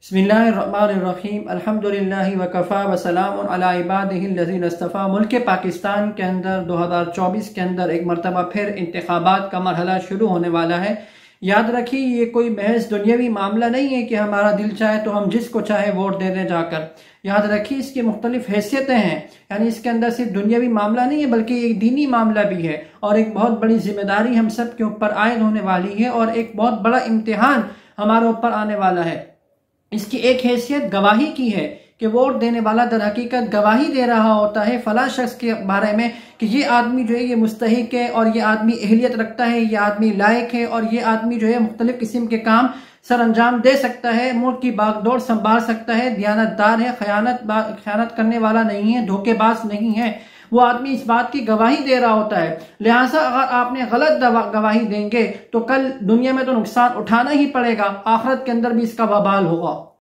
बिस्मिल्लाहिर्रहमानिर्रहीम अल्हम्दुलिल्लाहि वकफ़ा वसलामुन अला इबादिहिल्लज़ीना इस्तफ़ा। मुल्क पाकिस्तान के अंदर 2024 के अंदर एक मरतबा फिर इंतखाबात का मरहला शुरू होने वाला है। याद रखिए, ये कोई महज दुनियावी मामला नहीं है कि हमारा दिल चाहे तो हम जिसको चाहे वोट दे दें जाकर। याद रखिए, इसकी मुख्तलिफ हैसियतें हैं, यानी इसके अंदर सिर्फ दुनियावी मामला नहीं है बल्कि एक दीनी मामला भी है और एक बहुत बड़ी जिम्मेदारी हम सब के ऊपर आयद होने वाली है और एक बहुत बड़ा इम्तिहान हमारे ऊपर आने वाला है। इसकी एक हैसियत गवाही की है कि वोट देने वाला दर हकीकत गवाही दे रहा होता है फला शख्स के बारे में कि ये आदमी जो है ये मुस्तहिक है और ये आदमी अहलियत रखता है, ये आदमी लायक है और ये आदमी जो है मुख्तलिफ किस्म के काम सर अंजाम दे सकता है, मुल्क की बागडोर संभाल सकता है, दियानतदार है, खयानत करने वाला नहीं है, धोखेबाज नहीं है। वो आदमी इस बात की गवाही दे रहा होता है। लिहाजा अगर आपने गलत गवाही देंगे तो कल दुनिया में तो नुकसान उठाना ही पड़ेगा, आखिरत के अंदर भी इसका वबाल होगा।